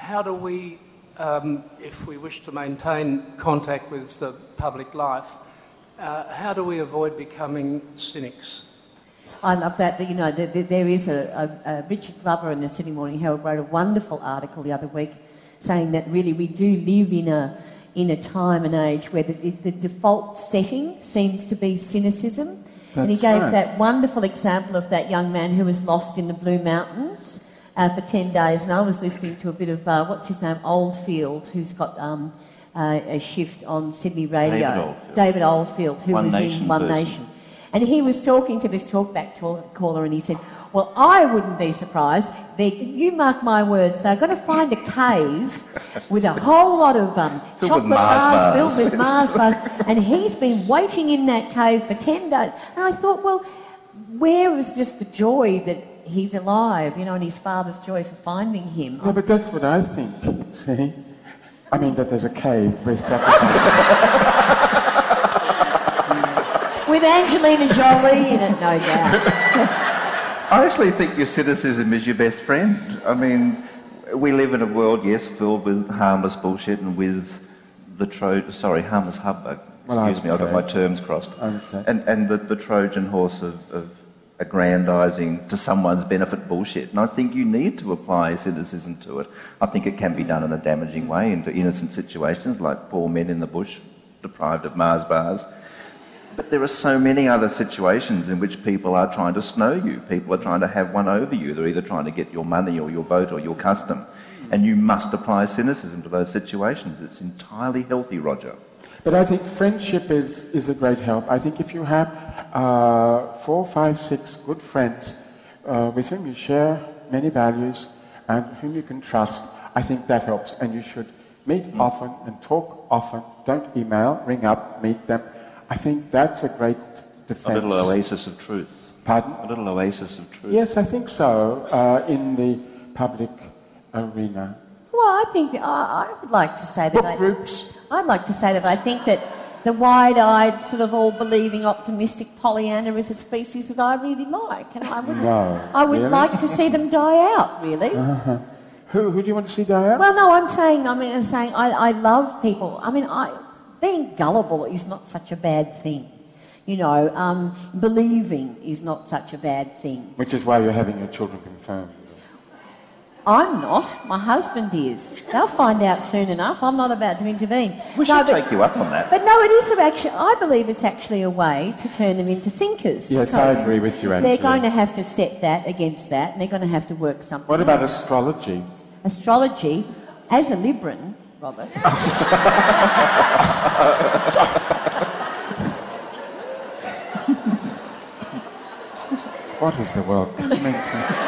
how do we, if we wish to maintain contact with the public life, how do we avoid becoming cynics? I love that. You know, there is a Richard Glover in the Sydney Morning Herald wrote a wonderful article the other week saying that really we do live in a time and age where the default setting seems to be cynicism. And he gave that wonderful example of that young man who was lost in the Blue Mountains for 10 days. And I was listening to a bit of, what's his name, Oldfield, who's got a shift on Sydney radio. David Oldfield, who was in One Nation. And he was talking to this talkback caller and he said, well, I wouldn't be surprised. You mark my words, they're going to find a cave with a whole lot of chocolate bars filled with Mars bars, and he's been waiting in that cave for 10 days. And I thought, well, where is just the joy that he's alive, you know, and his father's joy for finding him? No, but that's what I think, see? I mean, that there's a cave with Jefferson. With Angelina Jolie in it, no doubt. I actually think your cynicism is your best friend. I mean, we live in a world, yes, filled with harmless bullshit and with harmless humbug. Excuse me, I've got my terms crossed. And the Trojan horse of aggrandising to someone's benefit bullshit. And I think you need to apply cynicism to it. I think it can be done in a damaging way into innocent situations like poor men in the bush deprived of Mars bars. But there are so many other situations in which people are trying to snow you. People are trying to have one over you. They're either trying to get your money or your vote or your custom. And you must apply cynicism to those situations. It's entirely healthy, Roger. But I think friendship is a great help. I think if you have 4, 5, 6 good friends with whom you share many values and whom you can trust, I think that helps. And you should meet often and talk often. Don't email, ring up, meet them. I think that's a great defence. A little oasis of truth. Pardon? A little oasis of truth. Yes, I think so, in the public arena. Well, I think I would like to say that... groups. I'd like to say that I think that the wide-eyed, sort of all-believing, optimistic Pollyanna is a species that I really like, and I would really? like to see them die out, really. Uh-huh. Who do you want to see die out? Well, no, I'm saying I love people. I mean, being gullible is not such a bad thing. You know, believing is not such a bad thing. Which is why you're having your children confirmed. I'm not. My husband is. They'll find out soon enough. I'm not about to intervene. We should take you up on that. But no, it is actually. I believe it's actually a way to turn them into thinkers. Yes, I agree with you, Angela. They're going to have to set that against that, and they're going to have to work something. What about astrology? Astrology, as a Libran, Robert. What is the world coming to?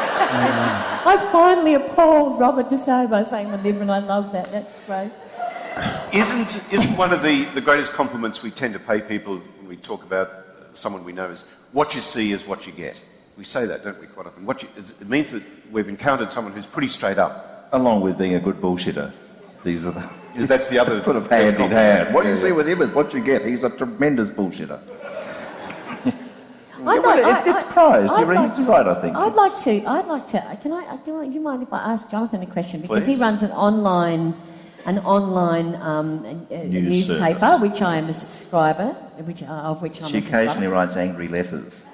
I finally appalled Robert Dessaix by saying the Libran. I love that. That's great. Isn't one of the greatest compliments we tend to pay people when we talk about someone we know is what you see is what you get. We say that, don't we, quite often? It means that we've encountered someone who's pretty straight up. Along with being a good bullshitter. These are that's the other sort of hand in hand. What you see with him is what you get. He's a tremendous bullshitter. It's prized. He's right, I think. I'd like to. Do you mind if I ask Jonathan a question? Because Please. he runs an online newspaper, which I am a subscriber, of which I'm a subscriber. She occasionally writes angry letters.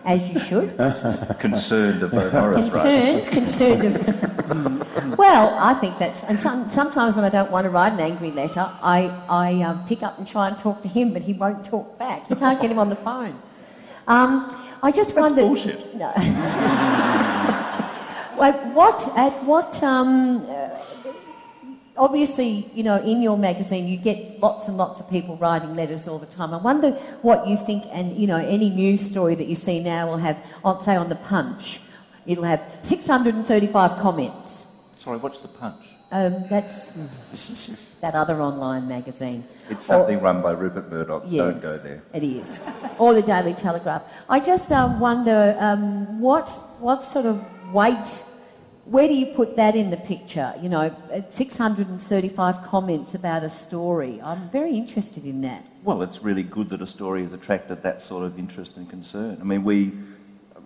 As you should. Concerned about Horace rights. Concerned of... Well, I think that's... And sometimes when I don't want to write an angry letter, I pick up and try and talk to him, but he won't talk back. You can't get him on the phone. I just wondered... That's bullshit. No. Obviously, you know, in your magazine you get lots and lots of people writing letters all the time. I wonder what you think, and, you know, any news story that you see now will have, say on The Punch, it'll have 635 comments. Sorry, what's The Punch? That's that other online magazine. It's something run by Rupert Murdoch. Yes, don't go there. It is. Or the Daily Telegraph. I just wonder what sort of weight... Where do you put that in the picture? You know, 635 comments about a story. I'm very interested in that. Well, it's really good that a story has attracted that sort of interest and concern. I mean, we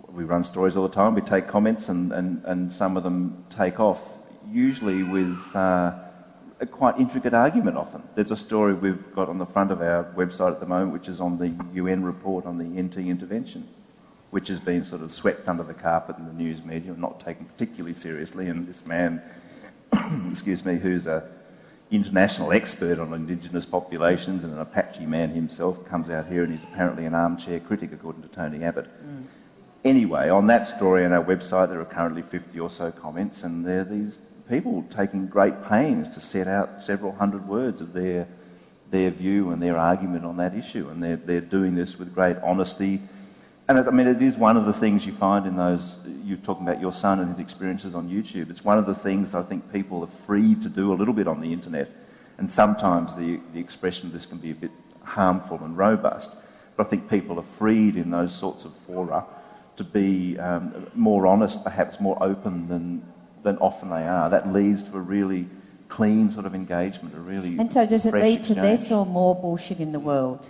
run stories all the time. We take comments and some of them take off. usually with a quite intricate argument often. There's a story we've got on the front of our website at the moment, which is on the UN report on the NT intervention, which has been sort of swept under the carpet in the news media and not taken particularly seriously. And this man, excuse me, who's an international expert on Indigenous populations and an Apache man himself, comes out here and he's apparently an armchair critic, according to Tony Abbott. Anyway, on that story on our website, there are currently 50 or so comments, and there are these people taking great pains to set out several hundred words of their view and their argument on that issue, and they're doing this with great honesty. And I mean, it is one of the things you find in those, you're talking about your son and his experiences on YouTube, it's one of the things I think people are free to do a little bit on the internet, and sometimes the expression of this can be a bit harmful and robust, but I think people are freed in those sorts of fora to be more honest, perhaps more open than often they are. That leads to a really clean sort of engagement, a really And so does it lead exchange. to less or more bullshit in the world?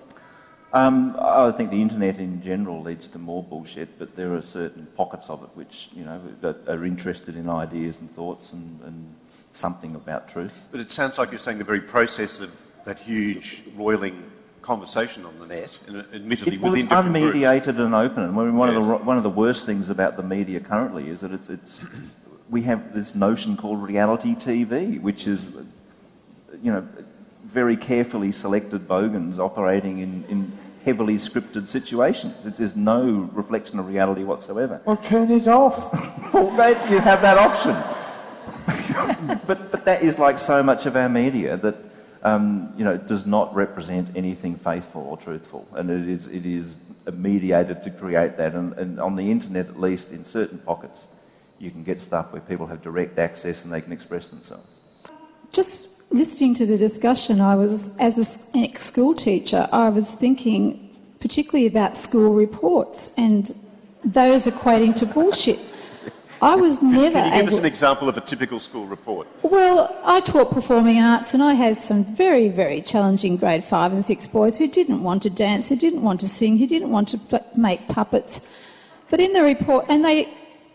I think the internet in general leads to more bullshit, but there are certain pockets of it which, you know, that are interested in ideas and thoughts and something about truth. But it sounds like you're saying the very process of that huge roiling conversation on the net, and admittedly within it's different unmediated groups. and open. And one of the worst things about the media currently is that it's we have this notion called reality TV, which is, you know, very carefully selected bogans operating in heavily scripted situations. There's no reflection of reality whatsoever. Well, turn it off. Well, you have that option. but that is like so much of our media that you know, does not represent anything faithful or truthful, and it is mediated to create that. And on the internet, at least in certain pockets, you can get stuff where people have direct access and they can express themselves. Just listening to the discussion, I was, as an ex-school teacher, I was thinking particularly about school reports and those equating to bullshit. I was never Can you give us an example of a typical school report? Well, I taught performing arts and I had some very, very challenging grade 5 and 6 boys who didn't want to dance, who didn't want to sing, who didn't want to make puppets. But in the report, and they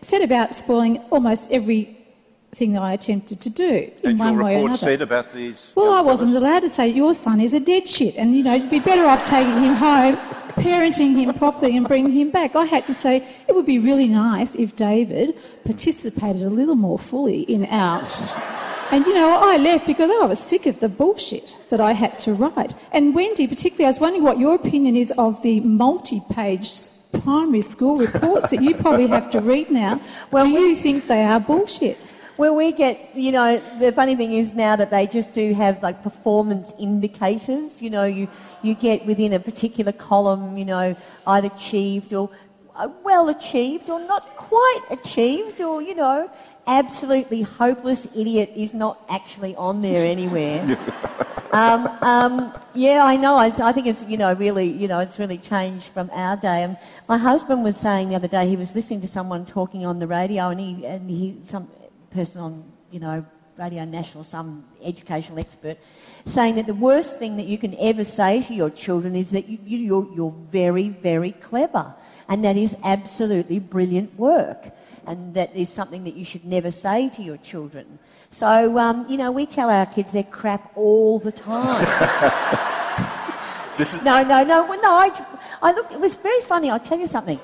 set about spoiling almost everything that I attempted to do in one way or another. And your report said about these? Well, I wasn't allowed to say, your son is a dead shit, and, you know, you'd be better off taking him home, parenting him properly and bringing him back. I had to say, it would be really nice if David participated a little more fully in our... And, you know, I left because I was sick of the bullshit that I had to write. And Wendy, particularly, I was wondering what your opinion is of the multi-page primary school reports that you probably have to read now. Well, do you think they are bullshit? Well, we get, you know, the funny thing is now that they just do have, like, performance indicators. You know, you get within a particular column, you know, either achieved or well achieved or not quite achieved, or, you know, absolutely hopeless idiot is not actually on there anywhere. Yeah, I know. I think it's, you know, really, you know, it's really changed from our day. My husband was saying the other day, he was listening to someone talking on the radio, and he some person on, you know, Radio National, some educational expert, saying that the worst thing that you can ever say to your children is that you're very, very clever, and that is absolutely brilliant work, and that is something that you should never say to your children. So, you know, we tell our kids they're crap all the time. No. I looked. It was very funny. I'll tell you something.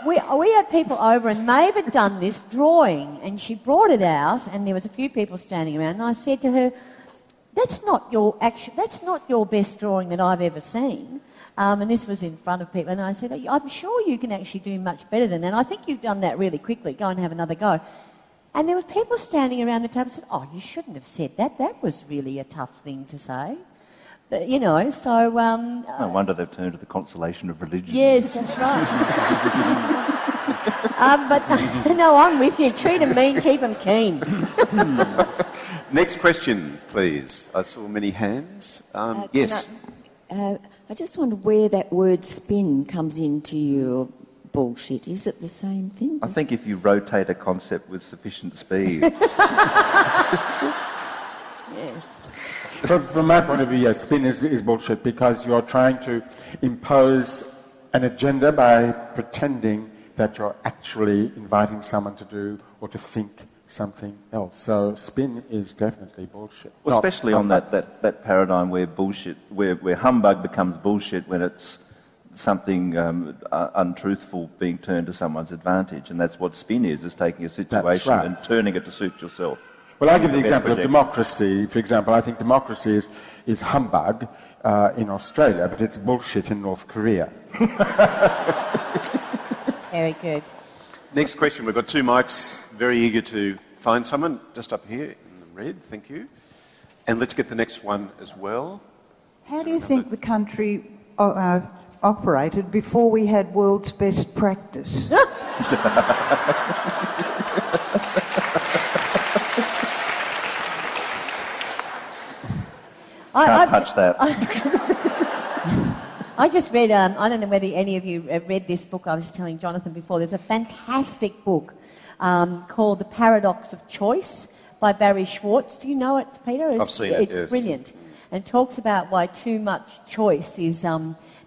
We had people over, and Maeve had done this drawing, and she brought it out, and there was a few people standing around, and I said to her, that's not your best drawing that I've ever seen. And this was in front of people, and I said, I'm sure you can actually do much better than that. I think you've done that really quickly. Go and have another go. And there was people standing around the table and said, oh, you shouldn't have said that. That was really a tough thing to say. But, you know, so... no wonder they've turned to the consolation of religion. Yes, that's right. But, no, I'm with you. Treat them mean, keep them keen. Next question, please. I saw many hands. Yes. I just wonder where that word spin comes into your bullshit. Is it the same thing? I think if you rotate a concept with sufficient speed. Yes. From my point of view, yes, spin is bullshit, because you're trying to impose an agenda by pretending that you're actually inviting someone to do or to think something else. So spin is definitely bullshit. Well, especially on that paradigm where bullshit, where humbug becomes bullshit when it's something untruthful being turned to someone's advantage, and that's what spin is taking a situation and turning it to suit yourself. Well, I give the example of democracy. For example, I think democracy is humbug in Australia, but it's bullshit in North Korea. Very good. Next question. We've got two mics, very eager to find someone, just up here in the red, thank you. And let's get the next one as well. How do you think the country operated before we had world's best practice? Can't touch that. I just read, I don't know whether any of you have read this book I was telling Jonathan before. There's a fantastic book called The Paradox of Choice by Barry Schwartz. Do you know it, Peter? I've seen it, It's brilliant. And talks about why too much choice is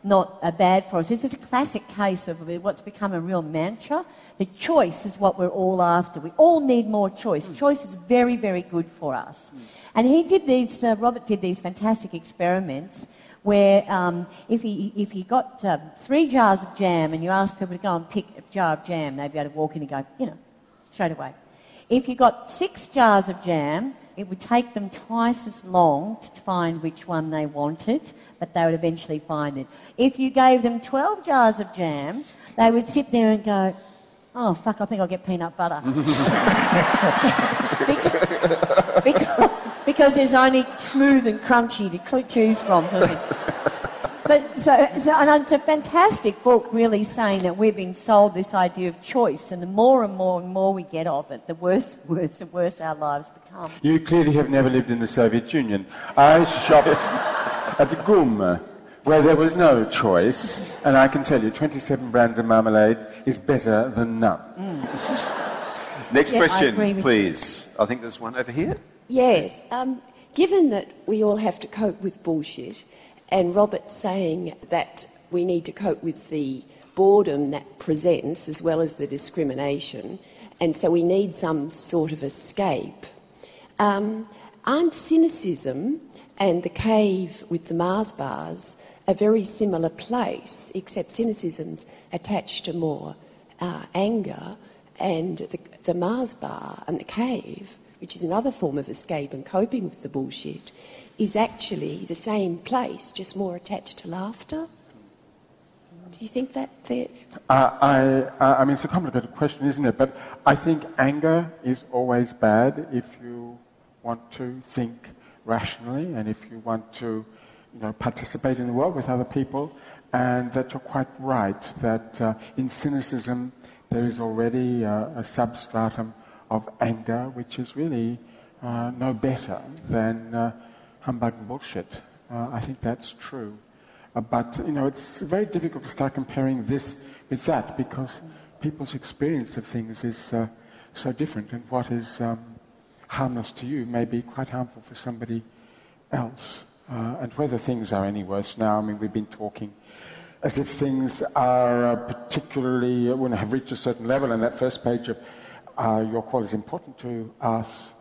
not bad for us. This is a classic case of what's become a real mantra. The choice is what we're all after. We all need more choice. Choice is very, very good for us. And he did these, Robert did these fantastic experiments where if he got 3 jars of jam and you asked people to go and pick a jar of jam, they'd be able to walk in and go, straight away. If you got 6 jars of jam, it would take them twice as long to find which one they wanted, but they would eventually find it. If you gave them 12 jars of jam, they would sit there and go, oh, fuck, I think I'll get peanut butter. because there's only smooth and crunchy to choose from. Sort of thing. But and it's a fantastic book, really saying that we've been sold this idea of choice, and the more and more and more we get of it, the worse our lives become. You clearly have never lived in the Soviet Union. I shopped at GUM, where there was no choice, and I can tell you, 27 brands of marmalade is better than none. Next question, please. I think there's one over here. Yes. Given that we all have to cope with bullshit, and Robert's saying that we need to cope with the boredom that presents as well as the discrimination, and so we need some sort of escape, aren't cynicism and the cave with the Mars bars a very similar place, except cynicism's attached to more anger, and the Mars bar and the cave, which is another form of escape and coping with the bullshit, is actually the same place, just more attached to laughter? Do you think that there... I mean, it's a complicated question, isn't it? But I think anger is always bad if you want to think rationally and if you want to, participate in the world with other people. And that you're quite right, that in cynicism there is already a substratum of anger which is really no better than... humbug and bullshit. I think that's true. But, it's very difficult to start comparing this with that because people's experience of things is so different, and what is harmless to you may be quite harmful for somebody else. And whether things are any worse now, I mean, we've been talking as if things are particularly, have reached a certain level, and that first page of your call is important to us.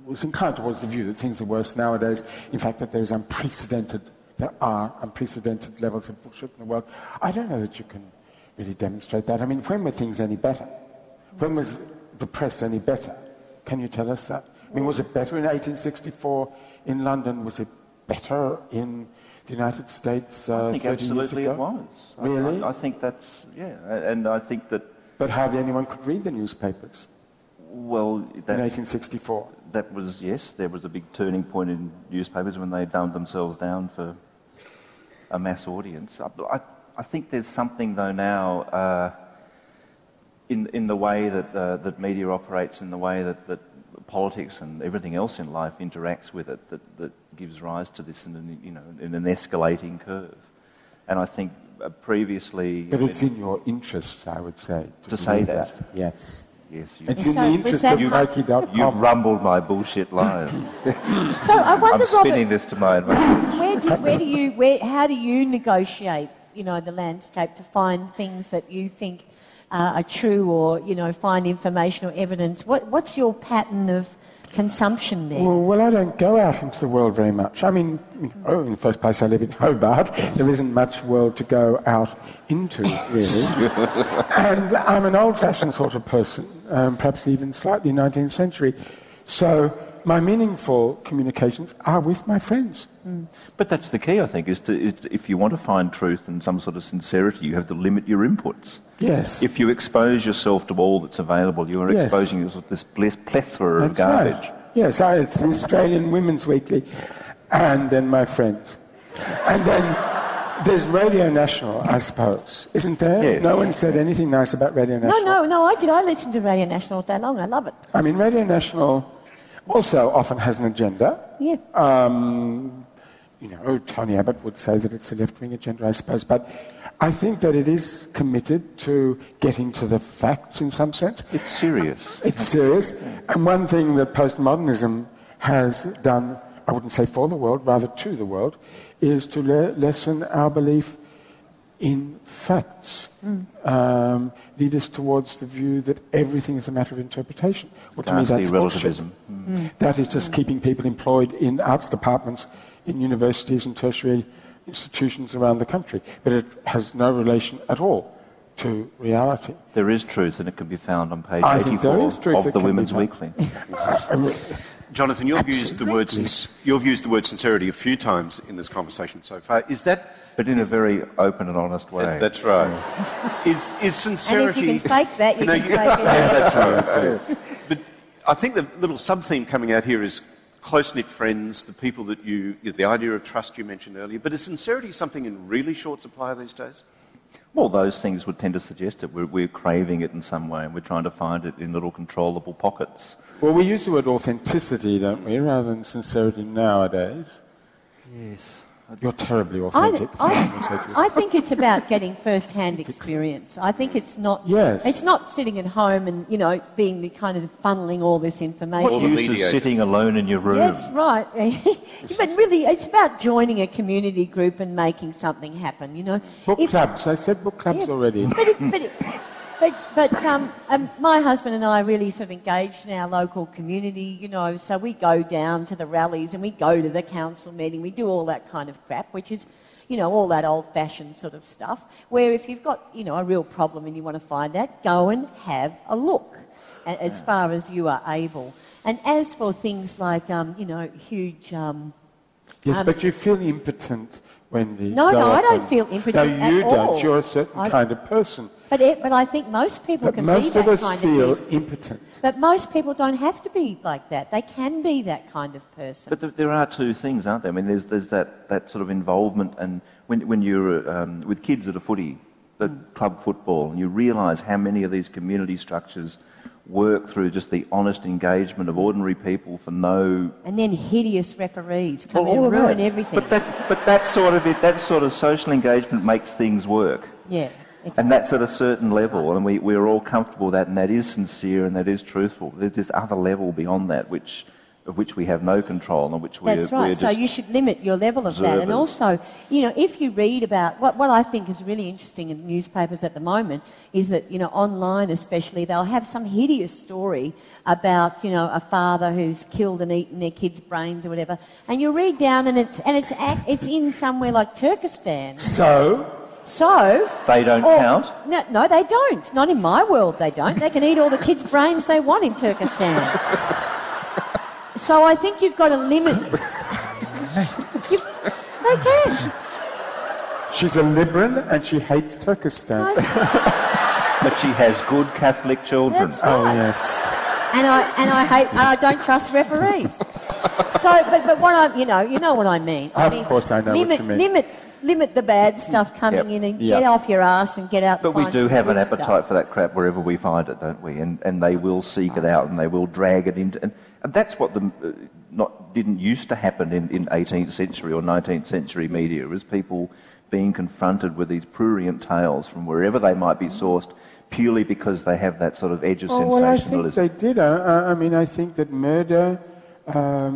Was inclined towards the view that things are worse nowadays. In fact, that there are unprecedented levels of bullshit in the world. I don't know that you can really demonstrate that. I mean, when were things any better? When was the press any better? Can you tell us that? I mean, was it better in 1864 in London? Was it better in the United States 30 years ago? I think absolutely it was. Really? I think that's, and I think that... But hardly anyone could read the newspapers. Well, in 1864. That was, yes, there was a big turning point in newspapers when they dumbed themselves down for a mass audience. I think there's something, though, now in the way that media operates, in the way that politics and everything else in life interacts with it, that gives rise to this in an escalating curve. And I think previously... But it's in your interests, I would say, to say that. Yes. Yes, it's in the interest of Nike.com. You've rumbled my bullshit line. So I wonder, I'm spinning this to my advantage. How do you negotiate, the landscape to find things that you think are true or, find information or evidence. What's your pattern of consumption there? Well, I don't go out into the world very much. I mean, in the first place, I live in Hobart. There isn't much world to go out into, really. And I'm an old-fashioned sort of person, perhaps even slightly 19th century. So my meaningful communications are with my friends. But that's the key, I think, is if you want to find truth and some sort of sincerity, you have to limit your inputs. Yes. If you expose yourself to all that's available, you are exposing yourself to this plethora of garbage. Right. Yes, it's the Australian Women's Weekly, and then my friends. And then there's Radio National, I suppose, isn't there? Yes. No one said anything nice about Radio National. No, I did. I listened to Radio National all day long. I love it. I mean, Radio National also often has an agenda. Yeah. Tony Abbott would say that it's a left-wing agenda, I suppose, but I think that it is committed to getting to the facts in some sense. It's serious. It's serious. And one thing that postmodernism has done, I wouldn't say for the world, rather to the world, is to lessen our belief in facts. Lead us towards the view that everything is a matter of interpretation. Well, to me, that's relativism. That is just keeping people employed in arts departments in universities and tertiary institutions around the country. But it has no relation at all to reality. There is truth, and it can be found on page 84 of the Women's Weekly. Jonathan, you've used the word sincerity a few times in this conversation so far. Is that... But in a very open and honest way. That's right. Is sincerity... And if you can fake that, you can fake it. That's right. But I think the little sub-theme coming out here is close-knit friends, the people that the idea of trust you mentioned earlier. But is sincerity something in really short supply these days? Well, those things would tend to suggest it. We're craving it in some way, and we're trying to find it in little controllable pockets. Well, we use the word authenticity, don't we, rather than sincerity nowadays? Yes. You're terribly authentic. I think it's about getting first-hand experience. I think it's not. Yes. It's not sitting at home and being the kind of funneling all this information. What use is sitting alone in your room? That's right. But really, it's about joining a community group and making something happen. Book clubs. I said book clubs already. But my husband and I really sort of engaged in our local community, so we go down to the rallies and we go to the council meeting, we do all that kind of crap, which is, all that old-fashioned sort of stuff, where if you've got, a real problem and you want to find out, go and have a look as far as you are able. And as for things like, huge... yes, but you feel impotent, Wendy. No, I don't feel impotent at all. No, you don't. You're a certain kind of person. But I think most people can be that kind of Most of us feel impotent. But most people don't have to be like that. They can be that kind of person. But there are two things, aren't there? I mean, there's that sort of involvement, and when you're with kids at a footy, at club football, and you realise how many of these community structures work through just the honest engagement of ordinary people for no... And then hideous referees come in and ruin everything. But that sort of social engagement makes things work. Yeah. Exactly. And that's at a certain level, and we're all comfortable with that, and that is sincere and that is truthful. There's this other level beyond that of which we have no control and which we're That's right. So you should limit your level of that. And also, if you read about... What I think is really interesting in newspapers at the moment is that, online especially, they'll have some hideous story about, a father who's killed and eaten their kids' brains or whatever, and you read down and it's in somewhere like Turkestan. So... They don't count? No, they don't. Not in my world, they don't. They can eat all the kids' brains they want in Turkestan. So I think you've got to limit... They can. She's a liberal and she hates Turkestan. But she has good Catholic children. That's right. Oh, yes. And I don't trust referees. So, but what I... You know what I mean. Of course I know what you mean. Limit the bad stuff coming in and get off your ass and get out. But we do have an appetite for that crap wherever we find it, don't we? And they will seek it out and they will drag it into... And that's what didn't used to happen in 18th century or 19th century media, is people being confronted with these prurient tales from wherever they might be sourced purely because they have that sort of edge of sensationalism. Well, I think they did. I mean, I think that murder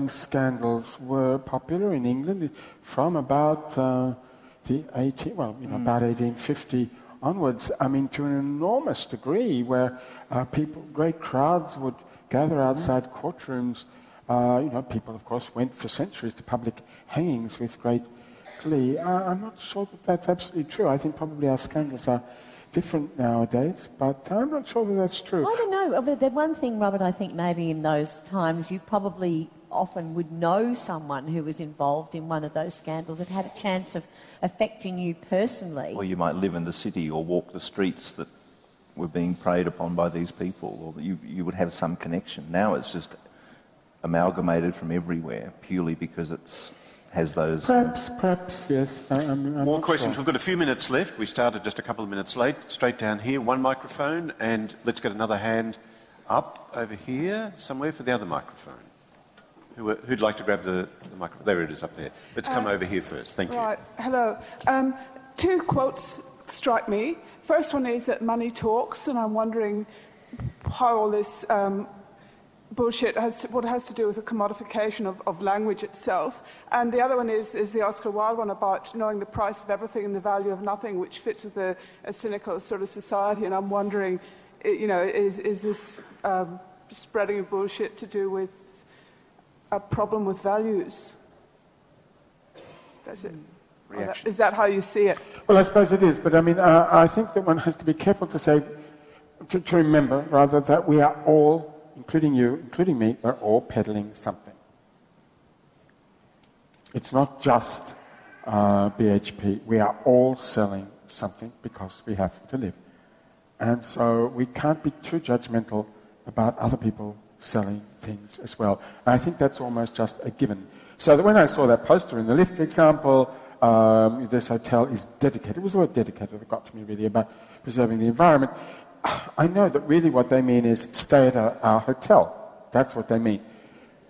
scandals were popular in England from about... about 1850 onwards, I mean, to an enormous degree, where great crowds would gather outside courtrooms. People, of course, went for centuries to public hangings with great glee. I'm not sure that that's absolutely true. I think probably our scandals are different nowadays, but I'm not sure that that's true. I don't know. The one thing, Robert, I think maybe in those times you probably often would know someone who was involved in one of those scandals that had a chance of affecting you personally. Or you might live in the city or walk the streets that were being preyed upon by these people, or that you would have some connection. Now it's just amalgamated from everywhere, purely because it's has those... Perhaps, yes. I'm More not questions. sure. We've got a few minutes left. We started just a couple of minutes late. Straight down here, one microphone, and let's get another hand up over here somewhere for the other microphone. Who'd like to grab the microphone? There it is up there. Let's come over here first. Thank you. Right. Hello. Two quotes strike me. First one is that money talks, and I'm wondering how all this bullshit has to do with the commodification of language itself. And the other one is the Oscar Wilde one about knowing the price of everything and the value of nothing, which fits with a cynical sort of society. And I'm wondering, is this spreading of bullshit to do with a problem with values? That's it. Is that how you see it? Well, I suppose it is, but I mean, I think that one has to be careful to say, to remember, rather, that we are all, including you, including me, we're all peddling something. It's not just BHP. We are all selling something because we have to live. And so we can't be too judgmental about other people selling things as well. And I think that's almost just a given. So that when I saw that poster in the lift, for example, this hotel is dedicated. It was the word dedicated that got to me really about preserving the environment. I know that really what they mean is stay at our hotel. That's what they mean.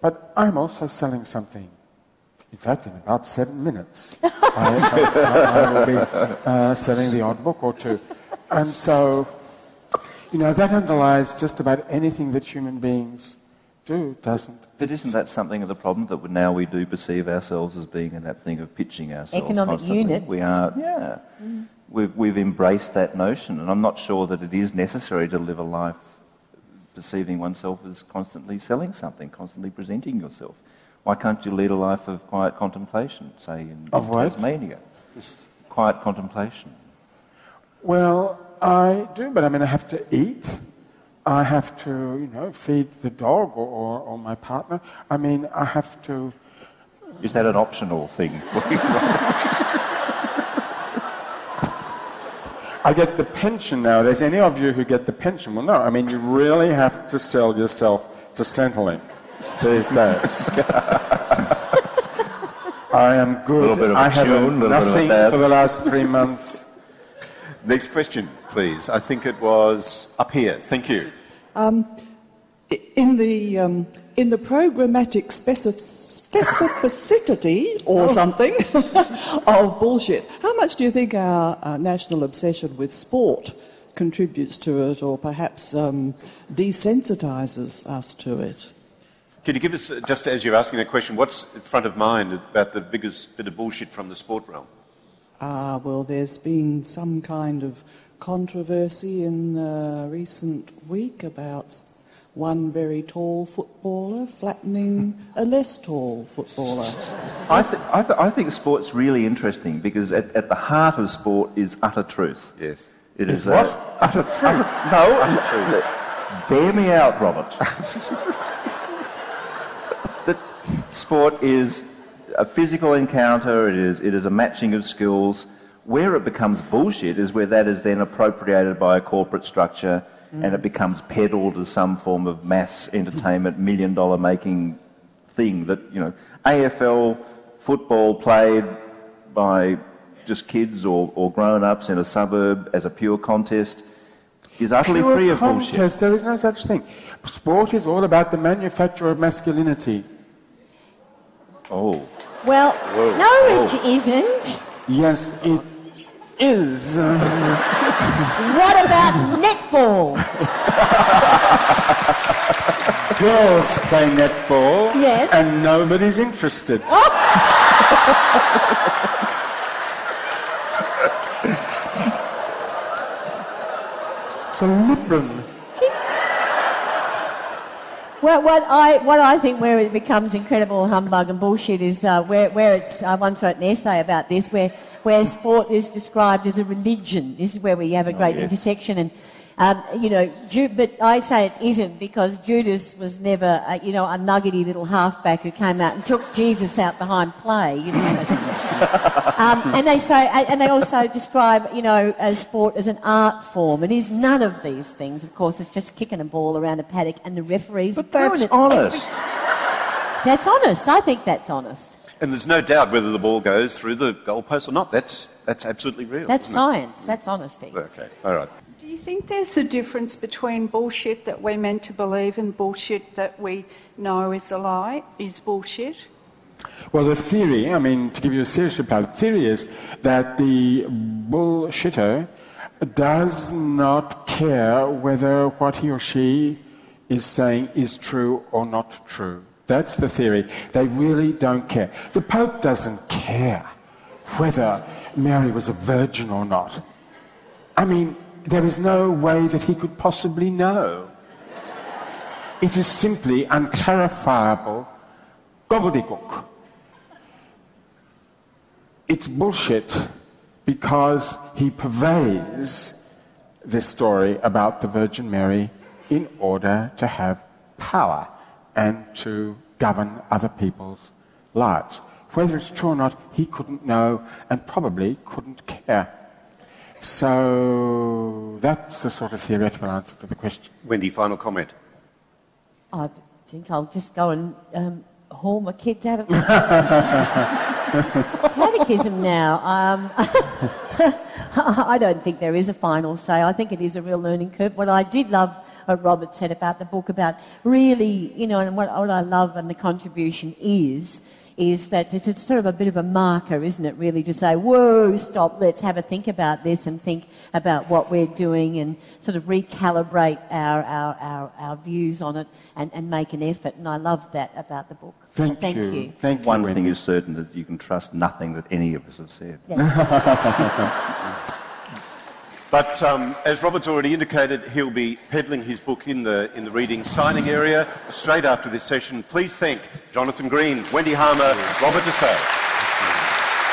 But I'm also selling something. In fact, in about 7 minutes, I will be selling the odd book or two. And so, that underlies just about anything that human beings do, doesn't it? But isn't that something of the problem, that now we do perceive ourselves as being in that thing of pitching ourselves economic constantly? Units. We are, yeah. Mm. We've embraced that notion, and I'm not sure that it is necessary to live a life perceiving oneself as constantly selling something, constantly presenting yourself. Why can't you lead a life of quiet contemplation, say in Tasmania? Quiet contemplation. Well, I do, but I mean, I have to eat. I have to, feed the dog or my partner. I mean, I have to... Is that an optional thing? I get the pension nowadays. Any of you who get the pension will know. I mean, you really have to sell yourself to Centrelink these days. I am good. I have nothing for the last 3 months. Next question, please. I think it was up here. Thank you. In the programmatic specificity or something of bullshit, how much do you think our national obsession with sport contributes to it, or perhaps desensitises us to it? Can you give us, just as you're asking that question, what's front of mind about the biggest bit of bullshit from the sport realm? Well, there's been some kind of controversy in the recent week about one very tall footballer flattening a less tall footballer. I think sport's really interesting because at the heart of sport is utter truth. Yes. It is what? Utter truth. No, utter truth. Bear me out, Robert. That sport is a physical encounter. It is a matching of skills. Where it becomes bullshit is where that is then appropriated by a corporate structure. And it becomes peddled as some form of mass entertainment, $1 million making thing that, AFL football played by just kids or grown-ups in a suburb as a pure contest is utterly free of bullshit. There is no such thing. Sport is all about the manufacture of masculinity. Oh. Well, it isn't. Yes, it is. What about netball? Girls play netball, yes, and nobody's interested. It's a Libram. Well, what I think where it becomes incredible humbug and bullshit is where it's. I once wrote an essay about this, where sport is described as a religion. This is where we have a great intersection, and but I say it isn't, because Judas was never a nuggety little halfback who came out and took Jesus out behind play. And they also describe as sport as an art form. It is none of these things. Of course, it's just kicking a ball around a paddock, and the referees. But that's honest. That's honest. I think that's honest. And there's no doubt whether the ball goes through the goalpost or not. That's absolutely real. That's science. That's honesty. Okay. All right. Do you think there's a difference between bullshit that we're meant to believe and bullshit that we know is a lie, is bullshit? Well, the theory, to give you a serious reply, the theory is that the bullshitter does not care whether what he or she is saying is true or not true. That's the theory. They really don't care. The Pope doesn't care whether Mary was a virgin or not. There is no way that he could possibly know. It is simply unclarifiable gobbledygook. It's bullshit because he purveys this story about the Virgin Mary in order to have power and to govern other people's lives. Whether it's true or not, he couldn't know and probably couldn't care. So that's the sort of theoretical answer to the question. Wendy, final comment. I think I'll just go and haul my kids out of catechism now. I don't think there is a final say. I think it is a real learning curve. What I did love what Robert said about the book, about really, and what I love and the contribution is that it's a sort of a bit of a marker, isn't it, really, to say, whoa, stop, let's have a think about this and think about what we're doing and sort of recalibrate our views on it and make an effort. And I love that about the book. Thank you. One thing is certain, that you can trust nothing that any of us have said. But as Robert's already indicated, he'll be peddling his book in the reading signing area straight after this session. Please thank Jonathan Green, Wendy Harmer, Robert Dessaix.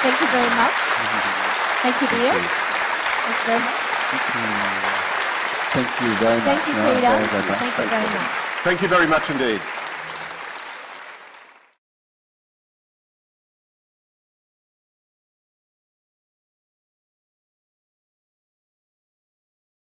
Thank you very much. Thank you, dear. Thank you very much. Thank you very much. Thank you, Peter. Thank you very much. Thank you very much indeed.